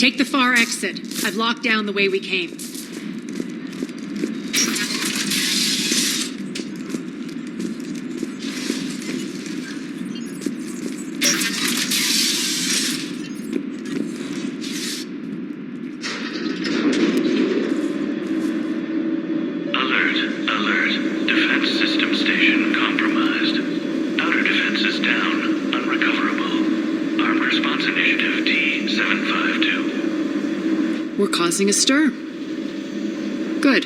Take the far exit. I've locked down the way we came. We're causing a stir. Good.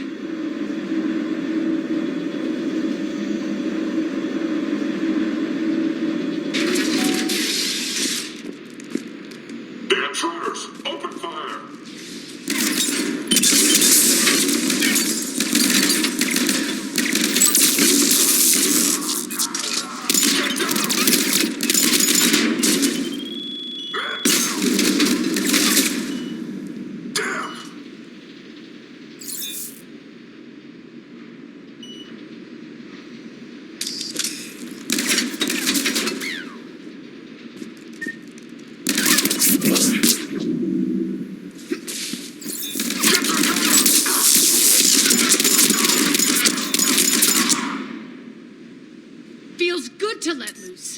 The intruders! Open fire! Feels good to let loose.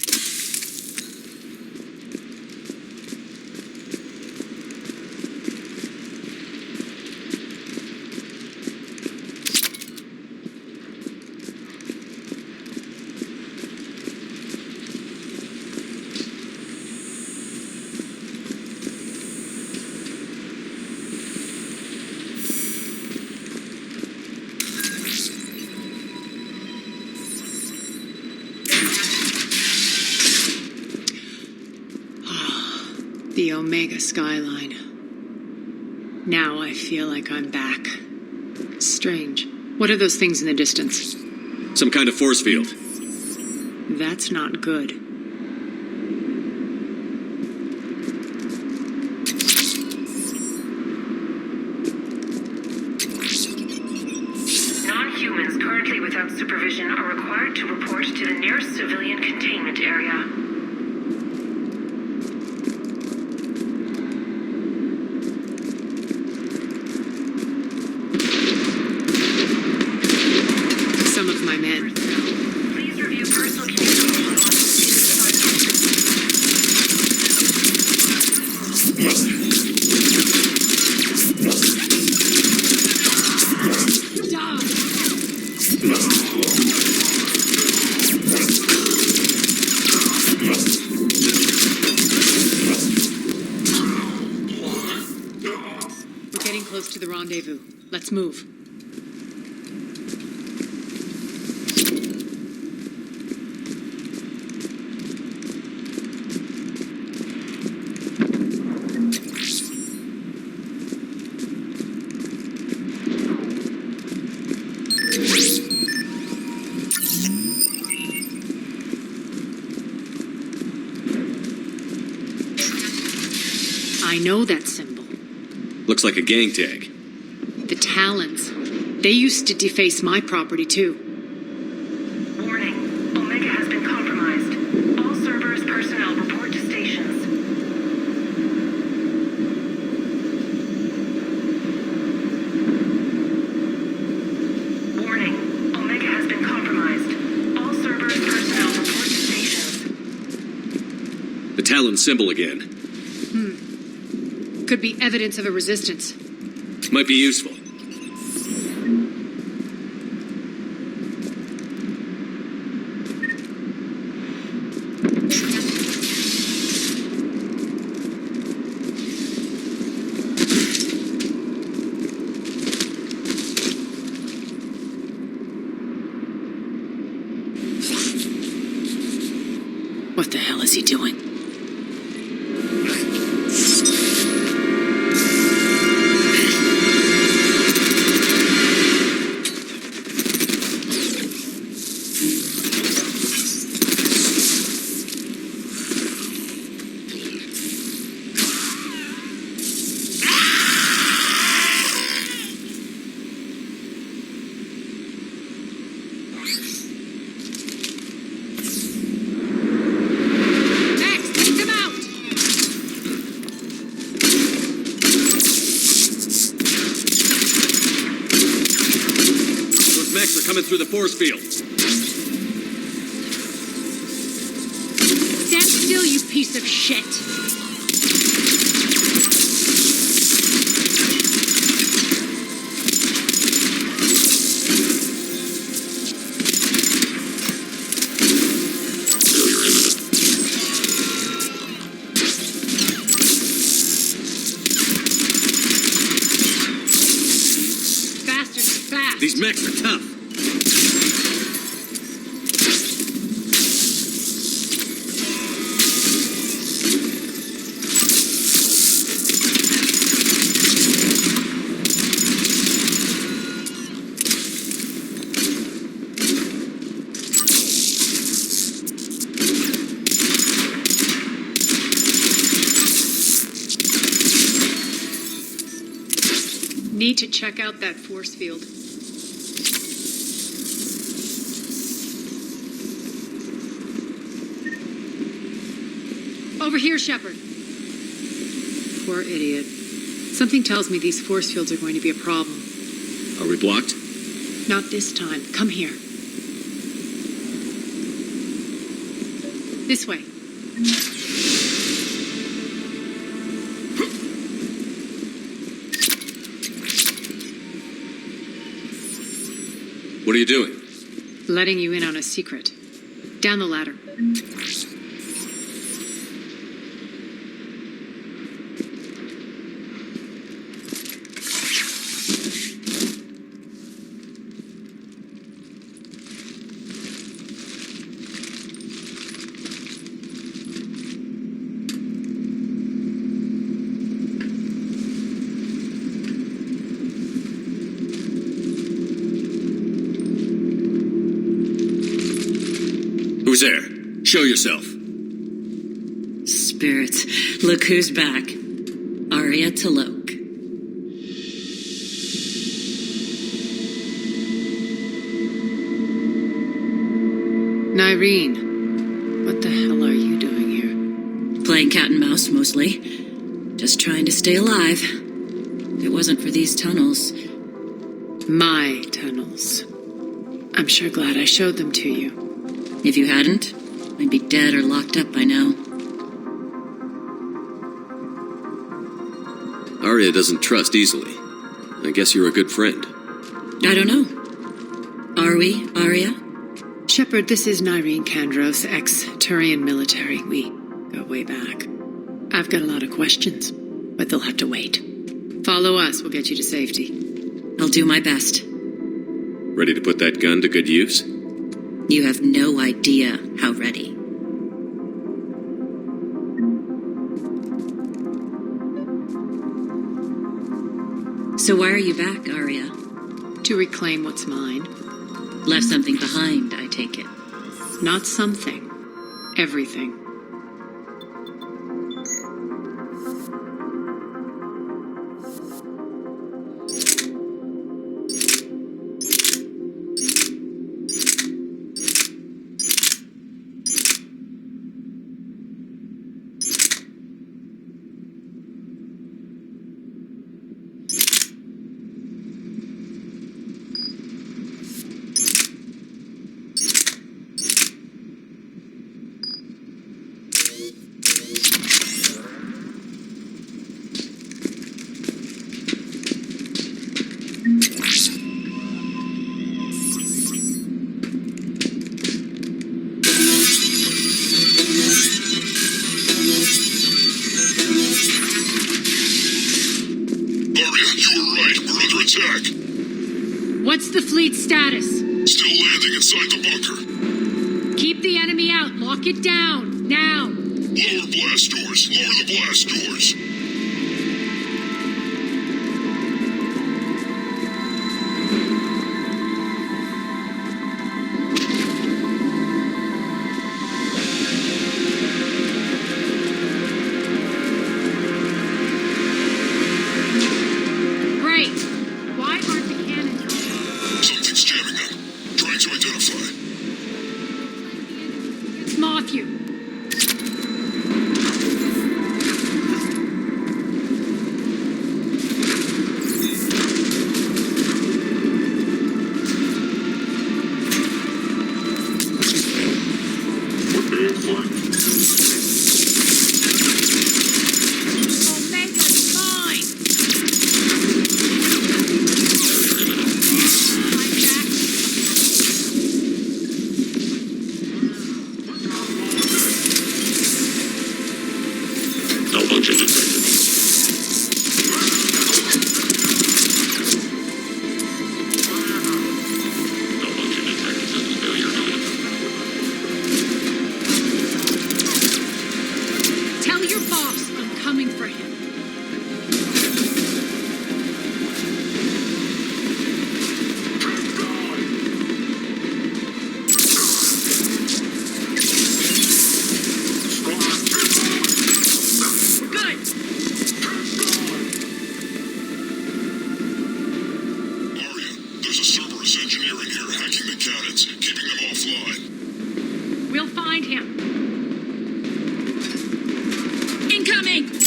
The Omega skyline. Now I feel like I'm back. Strange. What are those things in the distance? Some kind of force field. That's not good. Non-humans currently without supervision are required to report to the nearest civilian containment area. Some of my men. Please review personal We're getting close to the rendezvous. Let's move. I know that symbol. Looks like a gang tag. The Talons. They used to deface my property too. warning. Omega has been compromised. All Cerberus personnel report to stations. Warning. Omega has been compromised. All Cerberus personnel report to stations. The Talon symbol again. Could be evidence of a resistance. Might be useful. What the hell is he doing? Max! through the force field. Stand still, you piece of shit! These mechs are tough. Need to check out that force field. Over here, Shepard. Poor idiot. Something tells me these force fields are going to be a problem. Are we blocked? Not this time. Come here. This way. What are you doing? Letting you in on a secret. Down the ladder. Who's there? Show yourself. Spirits, look who's back. Arya T'Loak. Nyreen, what the hell are you doing here? Playing cat and mouse, mostly. Just trying to stay alive. If it wasn't for these tunnels. My tunnels. I'm sure glad I showed them to you. If you hadn't, I'd be dead or locked up by now. Arya doesn't trust easily. I guess you're a good friend. I don't know. Are we, Arya? Shepard, this is Nyreen Kandros, ex-Turian military. We go way back. I've got a lot of questions, but they'll have to wait. Follow us, we'll get you to safety. I'll do my best. Ready to put that gun to good use? You have no idea how ready. So why are you back, Arya? To reclaim what's mine. Left something behind, I take it. Not something. Everything. What's the fleet status? Still landing inside the bunker. Keep the enemy out. Lock it down. Now. Lower blast doors. Lower the blast doors. Great. Why aren't the cannons running? Something's jamming them. Trying to identify. Moth you. cannons, keeping them offline. We'll find him. Incoming!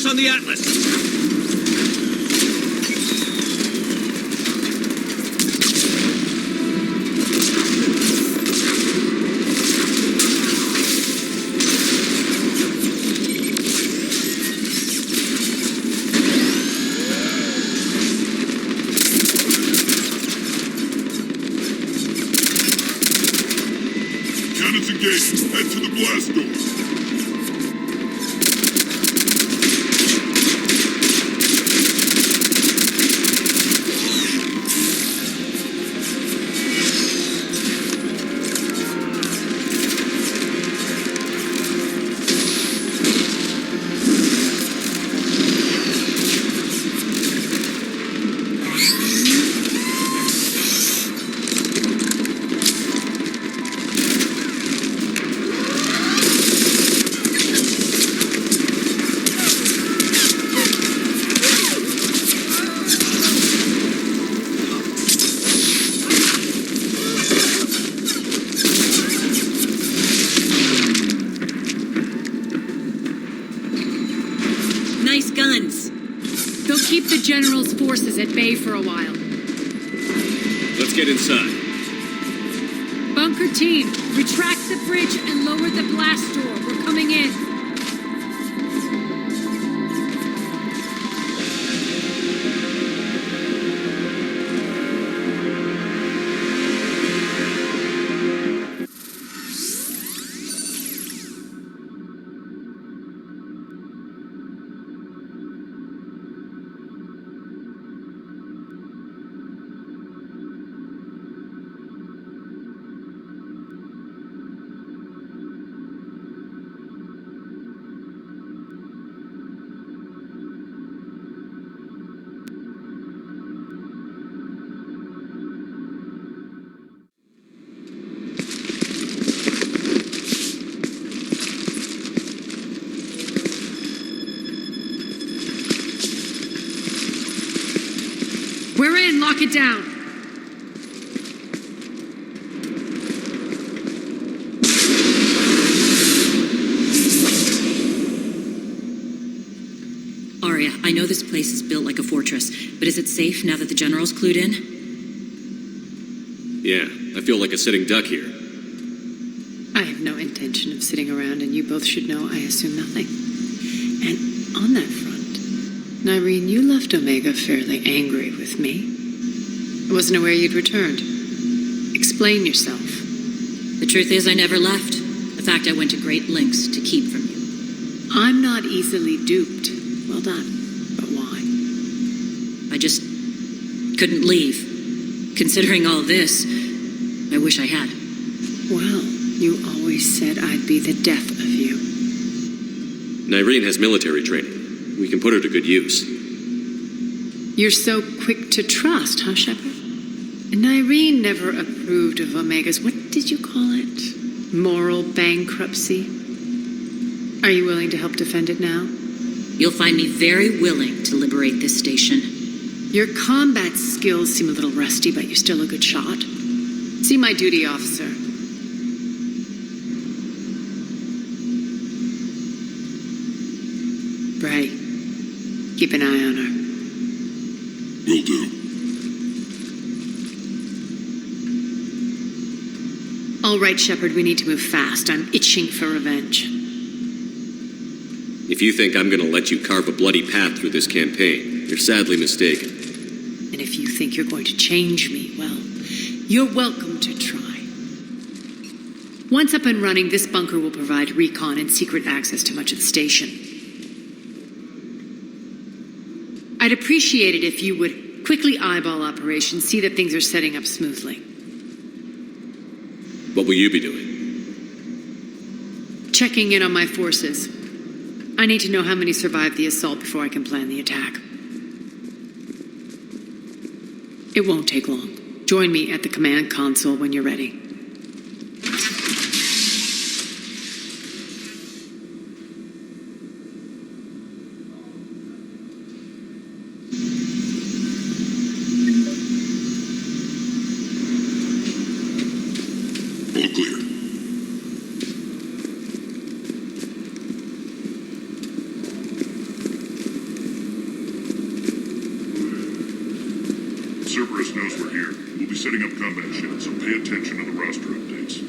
On the Atlas. Cannons engaged. Head to the blast door. Nice guns. They'll keep the General's forces at bay for a while. Let's get inside. Bunker team, retract the bridge and lower the blast door. We're coming in. We're in. Lock it down. Arya, I know this place is built like a fortress, but is it safe now that the General's clued in? Yeah, I feel like a sitting duck here. I have no intention of sitting around, and you both should know I assume nothing. And on that front, Nyreen, you left Omega fairly angry with me. I wasn't aware you'd returned. Explain yourself. The truth is, I never left. In fact, I went to great lengths to keep from you. I'm not easily duped. Well done. But why? I just couldn't leave. Considering all this, I wish I had. Well, you always said I'd be the death of you. Nyreen has military training. We can put her to good use. You're so quick to trust, huh, Shepard? Nyreen never approved of Omega's, what did you call it? Moral bankruptcy? Are you willing to help defend it now? You'll find me very willing to liberate this station. Your combat skills seem a little rusty, but you're still a good shot. See my duty officer. Bray, keep an eye on her. Will do. All right, Shepard, we need to move fast. I'm itching for revenge. If you think I'm going to let you carve a bloody path through this campaign, you're sadly mistaken. And if you think you're going to change me, well, you're welcome to try. Once up and running, this bunker will provide recon and secret access to much of the station. I'd appreciate it if you would quickly eyeball operations, see that things are setting up smoothly. What will you be doing? Checking in on my forces. I need to know how many survived the assault before I can plan the attack. It won't take long. Join me at the command console when you're ready. All clear. Cerberus knows we're here. We'll be setting up combat sheds, so pay attention to the roster updates.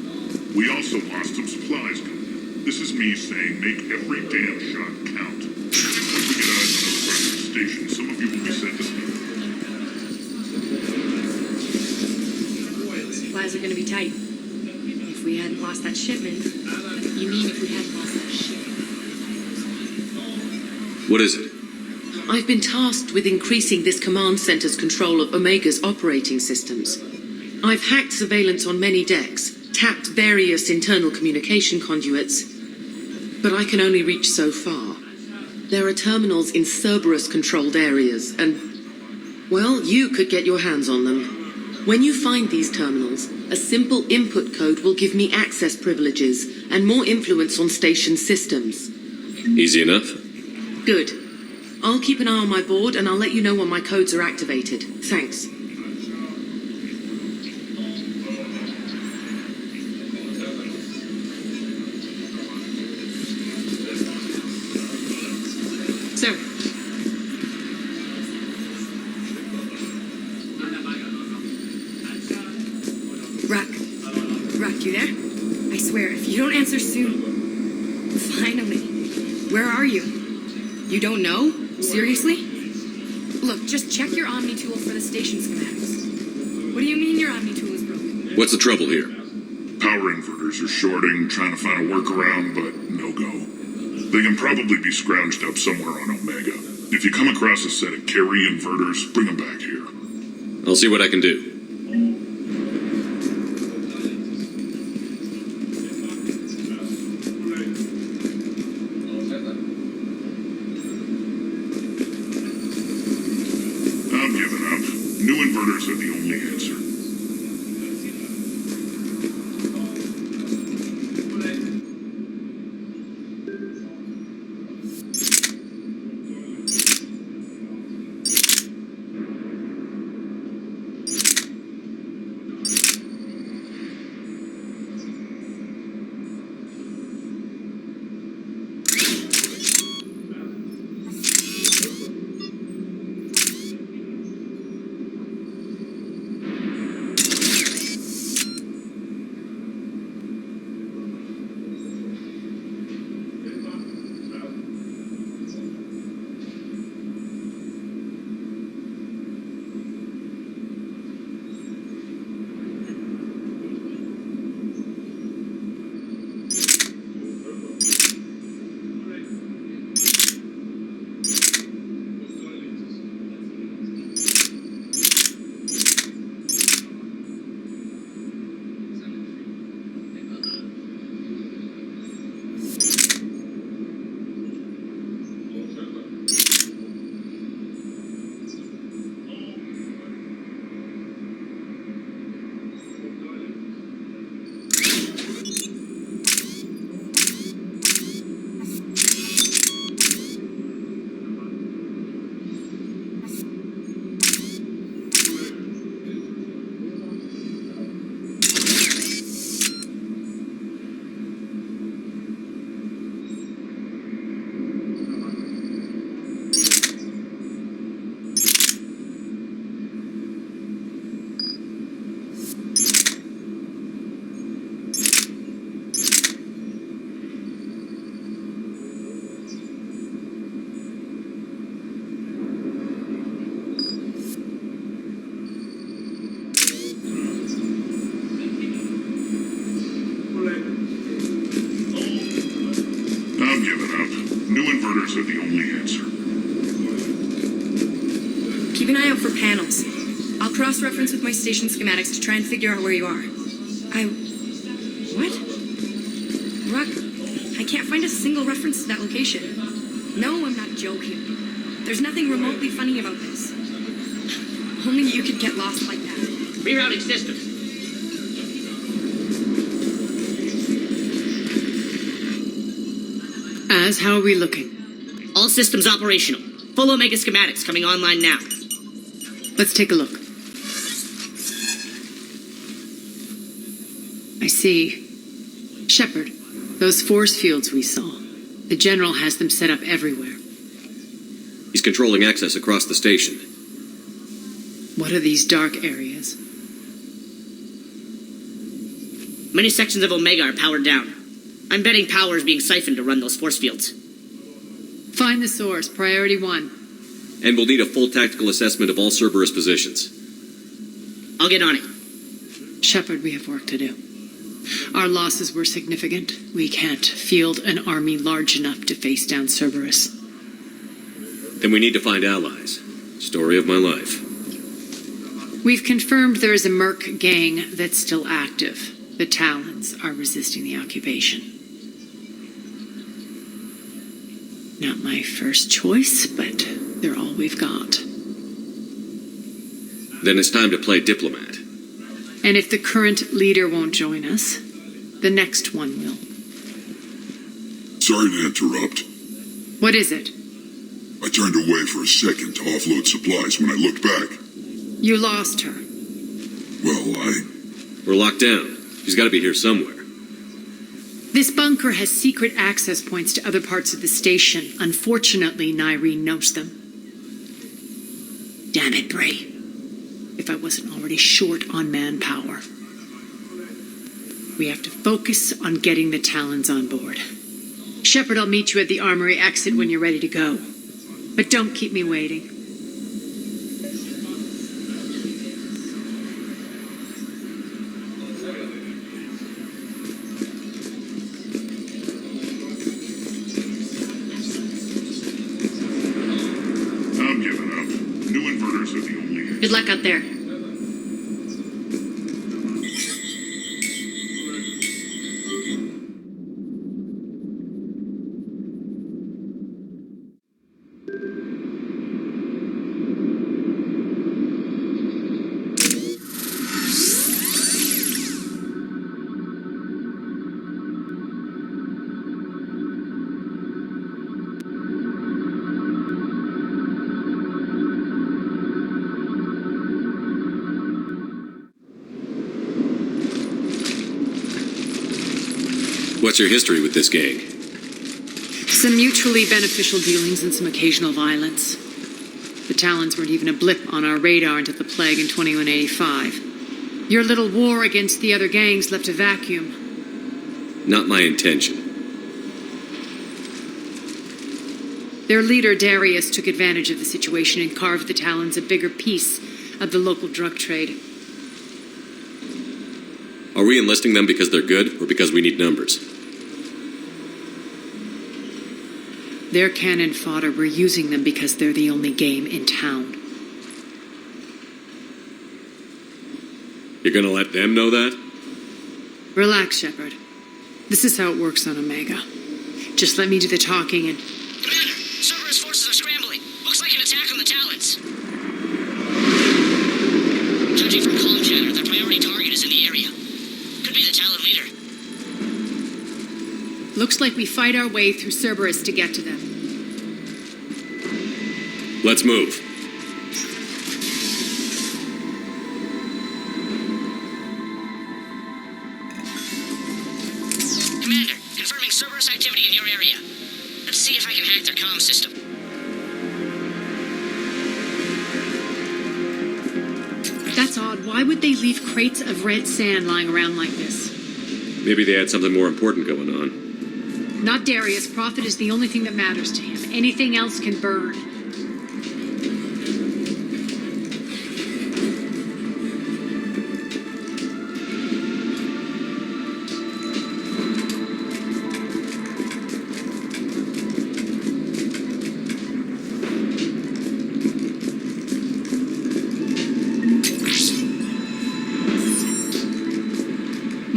We also lost some supplies coming in. This is me saying make every damn shot count. Once we get eyes on other parts of the station, some of you will be sent to sleep. Supplies are going to be tight. If we hadn't lost that shipment. You mean if we hadn't lost that shipment? What is it? I've been tasked with increasing this command center's control of Omega's operating systems. I've hacked surveillance on many decks, tapped various internal communication conduits, but I can only reach so far. There are terminals in Cerberus-controlled areas, and, well, you could get your hands on them. When you find these terminals, a simple input code will give me access privileges and more influence on station systems. Easy enough? Good. I'll keep an eye on my board and I'll let you know when my codes are activated. Thanks. Sir. Rock, you there? I swear, if you don't answer soon... Finally. Where are you? You don't know? Seriously? Look, just check your Omni tool for the station schematics. What do you mean your Omni tool is broken? What's the trouble here? Power inverters are shorting, trying to find a workaround, but no go. They can probably be scrounged up somewhere on Omega. If you come across a set of carry inverters, bring them back here. I'll see what I can do. I'm giving up. New inverters are the only answer. an eye out for panels. I'll cross-reference with my station schematics to try and figure out where you are. What? Rock, I can't find a single reference to that location. No, I'm not joking. There's nothing remotely funny about this. Only you could get lost like that. Rerouting systems. Az, how are we looking? All systems operational. Full Omega schematics coming online now. Let's take a look. I see. Shepard, those force fields we saw. The General has them set up everywhere. He's controlling access across the station. What are these dark areas? Many sections of Omega are powered down. I'm betting power is being siphoned to run those force fields. Find the source, priority 1. And we'll need a full tactical assessment of all Cerberus positions. I'll get on it. Shepard, we have work to do. Our losses were significant. We can't field an army large enough to face down Cerberus. Then we need to find allies. Story of my life. We've confirmed there is a Merc gang that's still active. The Talons are resisting the occupation. Not my first choice, but they're all we've got. Then it's time to play diplomat. And if the current leader won't join us, the next one will. Sorry to interrupt. What is it? I turned away for a second to offload supplies when I looked back. You lost her. Well, We're locked down. She's got to be here somewhere. This bunker has secret access points to other parts of the station. Unfortunately, Nyreen knows them. Damn it, Bray. If I wasn't already short on manpower. We have to focus on getting the Talons on board. Shepard, I'll meet you at the armory exit when you're ready to go. But don't keep me waiting. I'm giving up. New inverters are the only... Good luck out there. What's your history with this gang? Some mutually beneficial dealings and some occasional violence. The Talons weren't even a blip on our radar until the plague in 2185. Your little war against the other gangs left a vacuum. Not my intention. Their leader, Darius, took advantage of the situation and carved the Talons a bigger piece of the local drug trade. Are we enlisting them because they're good or because we need numbers? Their cannon fodder, we're using them because they're the only game in town. You're gonna let them know that? Relax, Shepard. This is how it works on Omega. Just let me do the talking and... Commander, Cerberus forces are scrambling. Looks like an attack on the Talons. Judging from comm chatter, their priority target is in the area. Could be the Talon leader. Looks like we fight our way through Cerberus to get to them. Let's move. Commander, confirming Cerberus activity in your area. Let's see if I can hack their comm system. That's odd. Why would they leave crates of red sand lying around like this? Maybe they had something more important going on. Not Darius. Profit is the only thing that matters to him. Anything else can burn.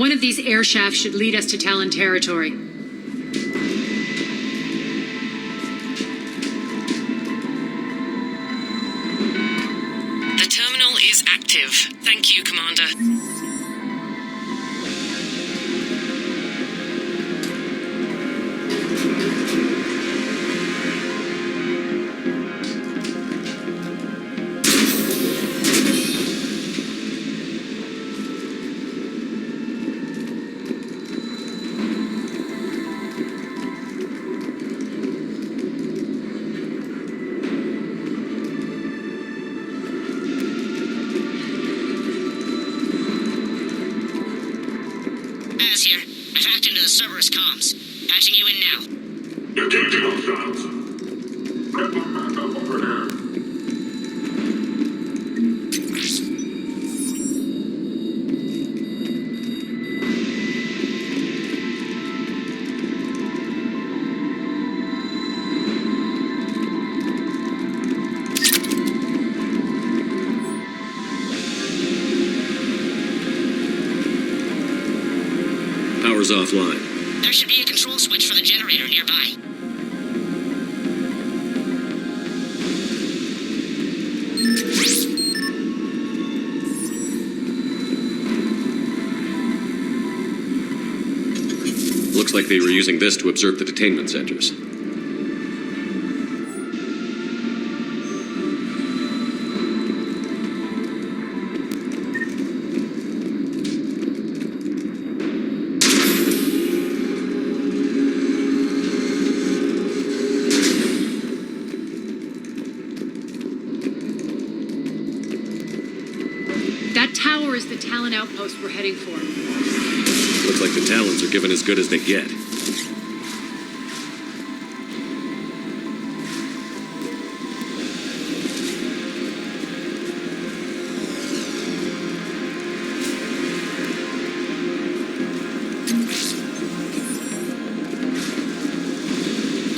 One of these air shafts should lead us to Talon territory. The terminal is active. Thank you, Commander. Az here. I've hacked into the Cerberus comms. Patching you in now. Detecting on sounds. Get them back up over there. Power's offline. There should be a control switch for the generator nearby. Looks like they were using this to observe the detainment centers. That tower is the Talon outpost we're heading for. Looks like the Talons are given as good as they get.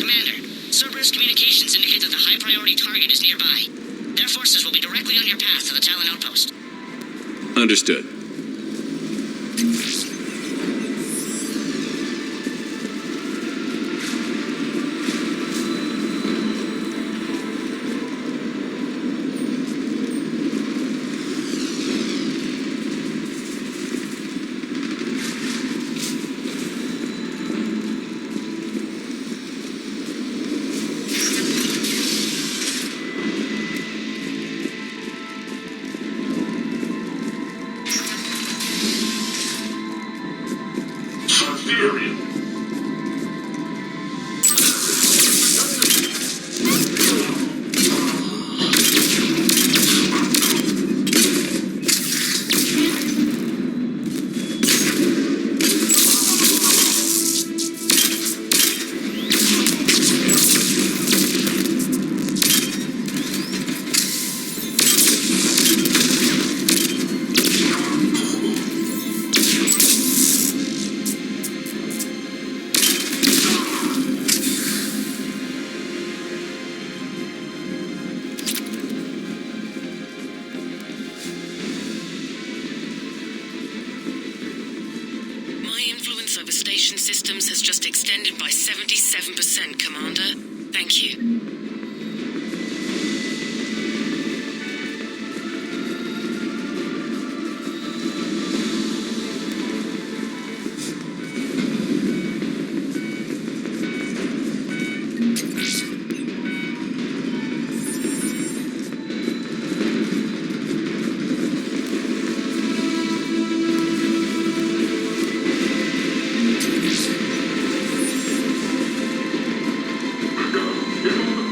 Commander, Cerberus communications indicate that the high-priority target is nearby. Their forces will be directly on your path to the Talon outpost. Understood. Over station systems has just extended by 77%, Commander. Thank you. Get on the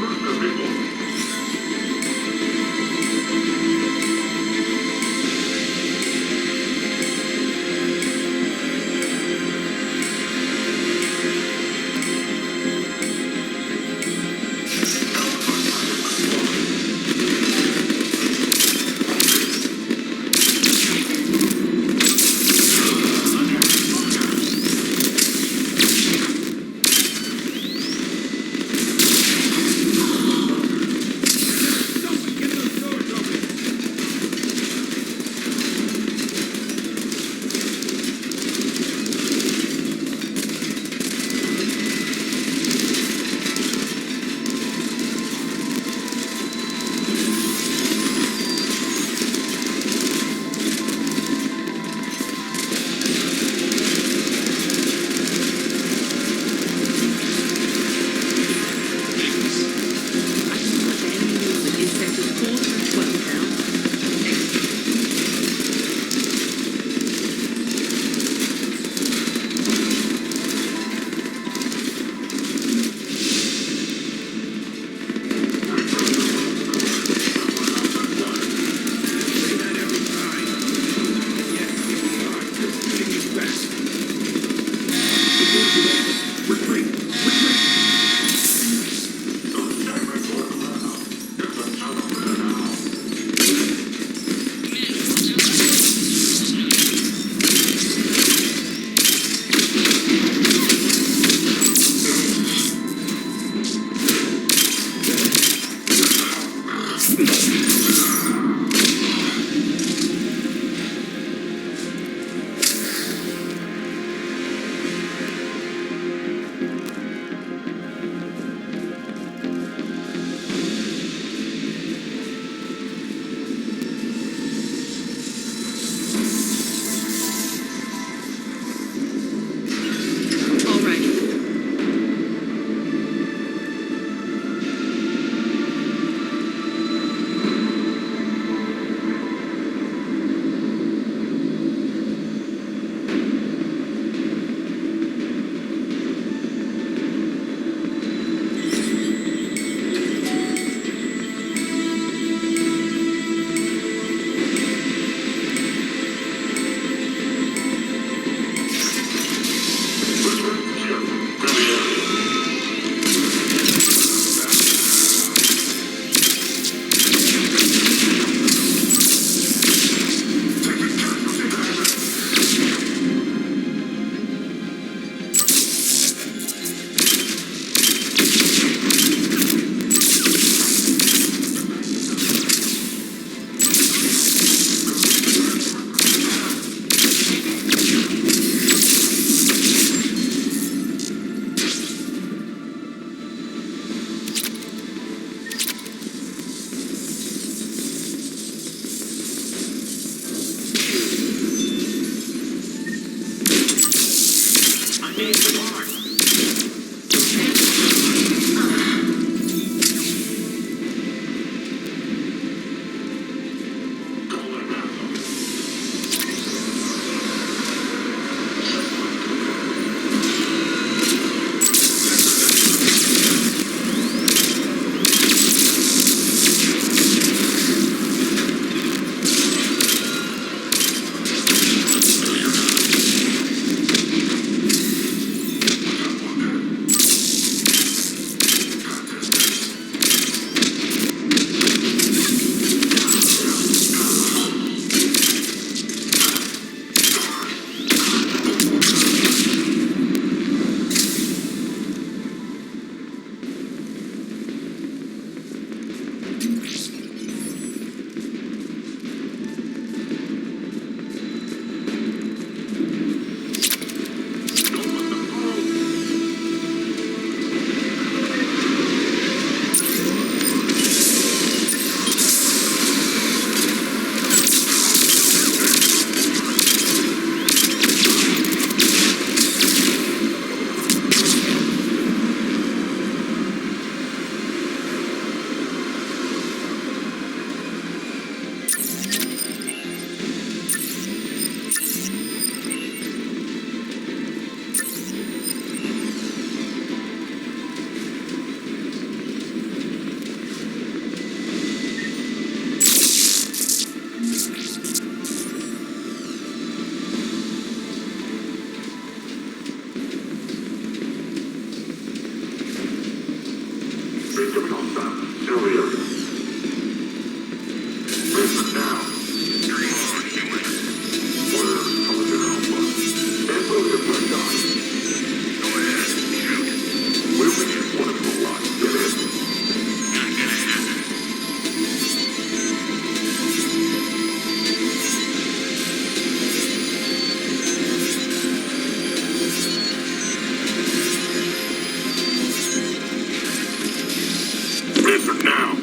Listen now.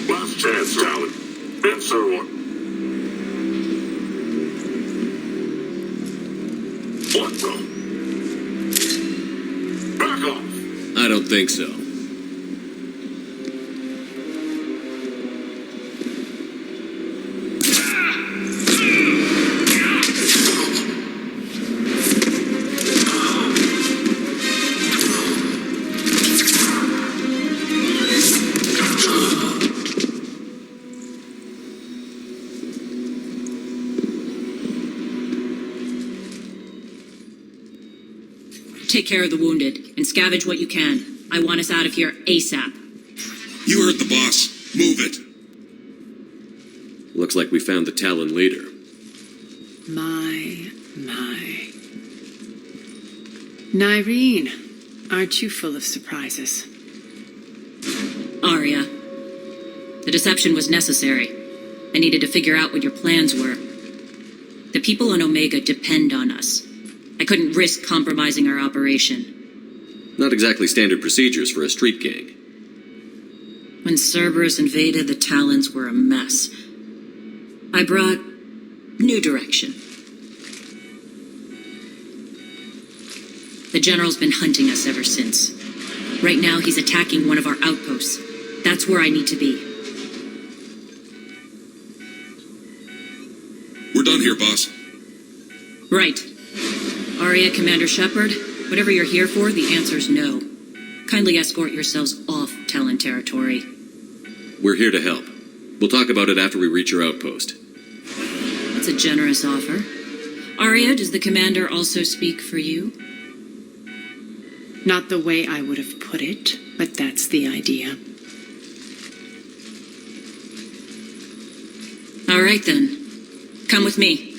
Last chance, Talon. Answer one. What the? Back off. I don't think so. Take care of the wounded and scavenge what you can. I want us out of here ASAP. You heard the boss. Move it. Looks like we found the Talon leader. My. Nyreen, aren't you full of surprises? Arya, the deception was necessary. I needed to figure out what your plans were. The people on Omega depend on us. I couldn't risk compromising our operation. Not exactly standard procedures for a street gang. When Cerberus invaded, the Talons were a mess. I brought new direction. The General's been hunting us ever since. Right now, he's attacking one of our outposts. That's where I need to be. We're done here, boss. Right. Arya, Commander Shepard, whatever you're here for, the answer's no. Kindly escort yourselves off Talon territory. We're here to help. We'll talk about it after we reach your outpost. It's a generous offer. Arya, does the Commander also speak for you? Not the way I would have put it, but that's the idea. All right, then. Come with me.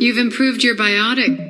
You've improved your biotic.